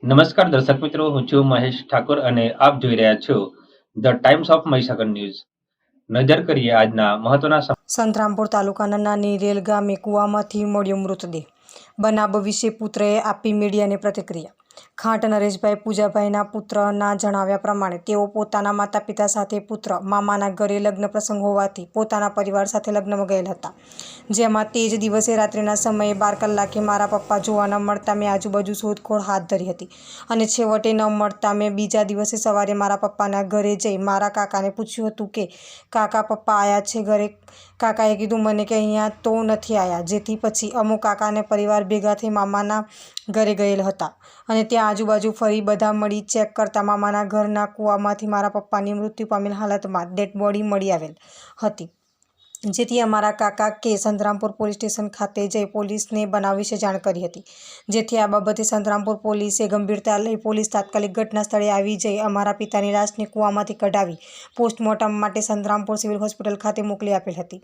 નમસ્કાર દર્શક મિત્રો, હું છું મહેશ ઠાકોર અને આપ જોઈ રહ્યા છો the Times of Mahisagar news. નજર કરીએ આજના મહત્વના સંતરામપુર તાલુકાના નાની રેલ ગામે કૂવામાંથી મળ્યો મૃતદેહ. બનાવ વિશે પુત્રએ આપી મીડિયાને પ્રતિક્રિયા. ખાંટ નરેશભાઈ પૂજાભાઈના પુત્રના જણાવ્યા પ્રમાણે તેઓ પોતાના માતા પિતા સાથે પુત્ર મામાના ઘરે લગ્ન પ્રસંગ હોવાથી પોતાના પરિવાર સાથે લગ્નમાં ગયેલ હતા, જેમાં તે જ દિવસે રાત્રિના સમયે 12 કલાકે મારા પપ્પા જોવા ન મળતા મેં આજુબાજુ શોધખોળ હાથ ધરી હતી અને છેવટે ન મળતા મેં બીજા દિવસે સવારે મારા પપ્પાના ઘરે જઈ મારા કાકાને પૂછ્યું હતું કે કાકા પપ્પા આવ્યા છે ઘરે. કાકાએ કીધું મને કે અહીંયા તો નથી આવ્યા. જેથી પછી અમુક કાકાને પરિવાર ભેગા થઈ મામાના ઘરે ગયેલ હતા અને ત્યાં આજુબાજુ ફરી બધા મળી ચેક કરતા મામાના ઘરના કૂવામાંથી મારા પપ્પાની મૃત્યુ પામેલ હાલતમાં ડેડ બોડી મળી આવેલ હતી. જેથી અમારા કાકા કે સંતરામપુર પોલીસ સ્ટેશન ખાતે જઈ પોલીસને બનાવ વિશે જાણ કરી હતી. જેથી આ બાબતે સંતરામપુર પોલીસે ગંભીરતા લઈ પોલીસ તાત્કાલિક ઘટના સ્થળે આવી જઈ અમારા પિતાની લાશને કૂવામાંથી કઢાવી પોસ્ટમોર્ટમ માટે સંતરામપુર સિવિલ હોસ્પિટલ ખાતે મોકલી આપેલ હતી.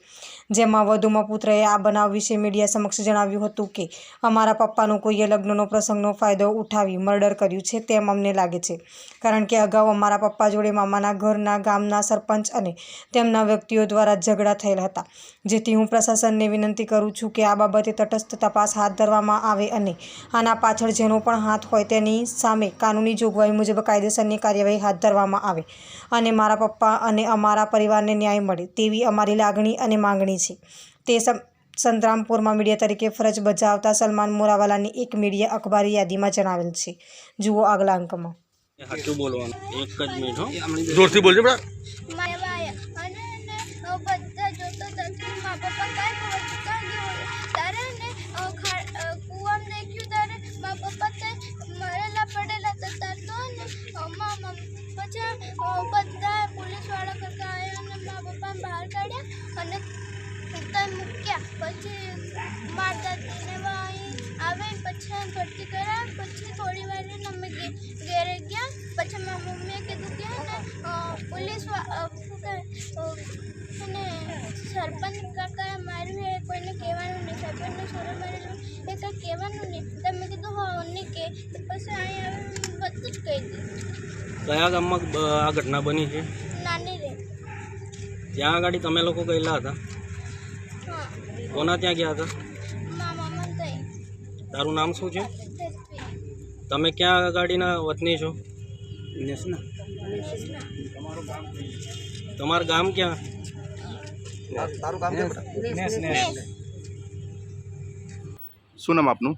જેમાં વધુમાં પુત્રએ આ બનાવ વિશે મીડિયા સમક્ષ જણાવ્યું હતું કે અમારા પપ્પાનું કોઈએ લગ્નનો પ્રસંગનો ફાયદો ઉઠાવી મર્ડર કર્યું છે તેમ અમને લાગે છે, કારણ કે અગાઉ અમારા પપ્પા જોડે મામાના ઘરના ગામના સરપંચ અને તેમના વ્યક્તિઓ દ્વારા ઝઘડા થયેલ હતા. જેથી હું પ્રશાસનને વિનંતી કરું છું કે આ બાબતે તટસ્થ તપાસ હાથ ધરવામાં આવે અને આના પાછળ જેનો પણ હાથ હોય તેની સામે કાનૂની જોગવાઈ મુજબ કાયદેસરની કાર્યવાહી હાથ ધરવામાં આવે અને મારા પપ્પા અને અમારા પરિવારને ન્યાય મળે તેવી અમારી લાગણી અને માંગણી છે. તે સંતરામપુરમાં મીડિયા તરીકે ફરજ બજાવતા સલમાન મોરાવાલાની એક મીડિયા અખબારી યાદીમાં જણાવેલ છે. જુઓ આગલા અંકમાં. સાચું બોલવાનું. એક જ મિનિટ હો. જોરથી બોલજો બડા. બધા જોતો નથી મા પપ્પા કાંઈ તારે ને કૂવામાં દેખ્યું તારે મા પપ્પા તે મરેલા પડેલા હતા તાર તો ને પછી બધા પોલીસવાળા કરતા આવ્યા અને મા પપ્પાને બહાર કાઢ્યા અને ત્યાં મૂક્યા. પછી મારા દાદીને આવે પછી ભરતી કરાવી. પછી થોડી વાર અમે ઘેરે ગયા. પછી મારા મમ્મીએ કીધું કે પોલીસ અને સરપંચ કાકાએ માર્યું એ કોઈને કહેવાનું નહીં, સરપંચને સોરે મારેલું એ કંઈ કહેવાનું નહીં. તમે કીધું હા નહીં કે પછી અહીંયા આવે બધું જ કહી દીધું. કયા ગામમાં આ ઘટના બની છે? નાની રે. ત્યાં આગળ તમે લોકો ગયેલા હતા? હા. કોના ત્યાં ગયા હતા? મામા થઈ. તારું નામ શું છે? તમે ક્યાં ગાડીના વતની છો? તમારું ગામ ક્યાં? તારું કામ કેમ? શું નામ આપનું?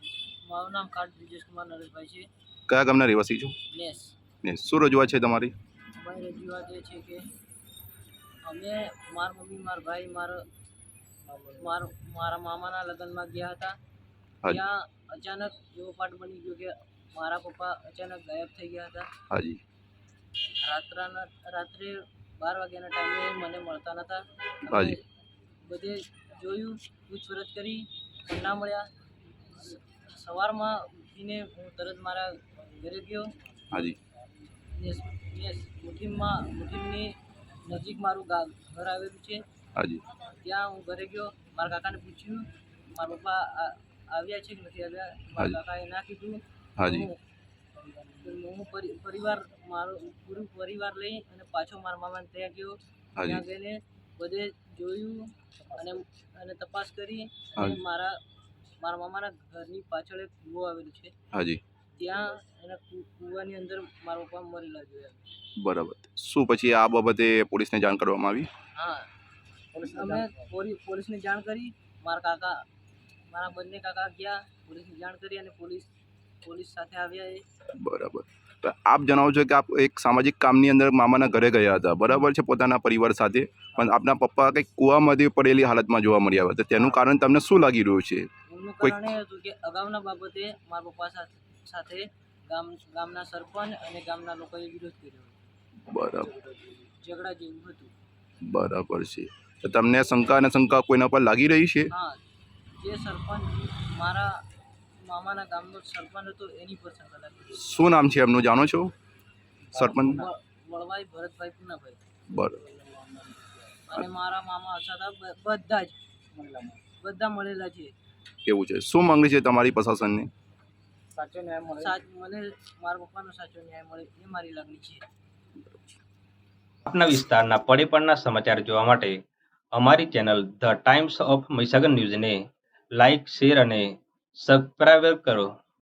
મારું નામ ખાંટ બ્રિજેશ કુમાર નરેશભાઈ છે. કયા ગામના રહેવાસી છો? ને શું રજૂઆત છે તમારી? અમારી રજૂઆત એ છે કે અમે મારા મમ્મી, મારા ભાઈ, મારા મામાના લગ્નમાં ગયા હતા. ત્યાં અચાનક એવો પાઠ બની ગયો કે મારા પપ્પા અચાનક ગાયબ થઈ ગયા હતા. હાજી. રાત્રે 12 વાગ્યાના ટાઈમે મને મળતા નહોતા. હાજી. બધે જોયું, પૂછપરછ કરી પણ ના મળ્યા. સવારમાં ઉઠીને હું તરત મારા ઘરે ગયો. હાજી. મુઠીમની નજીક મારું ઘર આવેલું છે. હાજી. ત્યાં હું ઘરે ગયો. મારા કાકાને પૂછ્યું મારા પપ્પા આવ્યા છે કે નથી આવ્યા. મારા કાકાએ ના કીધું. હાજી. હું પૂરું પરિવાર લઈ અને પાછો મારા મામાને ત્યાં ગયો. ત્યાં જઈને બધે જોયું અને તપાસ કરી. અને મારા મામાના ઘરની પાછળ એક કૂવો આવેલું છે. હાજી. ત્યાં એના કૂવાની અંદર મારા પપ્પા મરેલા જોયા. બરાબર. શું પછી આ બાબતે પોલીસને જાણ કરવામાં આવી? હા, અમે પોલીસને જાણ કરી. મારા બંને કાકા ગયા, પોલીસને જાણ કરી અને પોલીસ સાથે આવ્યા એ. બરાબર. તો આપ જણાવો છો કે આપ એક સામાજિક કામની અંદર મામાના ઘરે ગયા હતા, બરાબર છે, પોતાના પરિવાર સાથે, પણ આપના પપ્પા કંઈક કૂવામાંથી પડેલી હાલતમાં જોવા મળ્યા હતા. તેનું કારણ તમને શું લાગી રહ્યું છે? એનું કારણ એ હતું કે અગાઉના બાબતે મારા પપ્પા સાથે ગામના સરપંચ અને ગામના લોકોએ વિરોધ કર્યો. બરાબર. ઝઘડા જેવું હતું. બરાબર છે. તો તમને શંકા કોઈના પર લાગી રહી છે? હા, જે સરપંચ મારા મામાના ગામનો સરપંચ હતો એની પર શંકા લાગી. શું નામ છે એમનું, જાણો છો? સરપંચ વળવાઈ ભરતભાઈ પૂનાભાઈ. બરાબર. અને મારા મામા હતા બધા મળેલા છે. એવું છે. શું માંગણી છે તમારી પ્રશાસનને? મને મારા પપ્પાનો સાચો ન્યાય મળે એ મારી લાગણી છે. આપના વિસ્તારના પળે-પળના સમાચાર જોવા માટે અમારી channel The Times of Mahisagar ન્યૂઝને લાઇક, શેર અને સબસ્ક્રાઇબ કરો.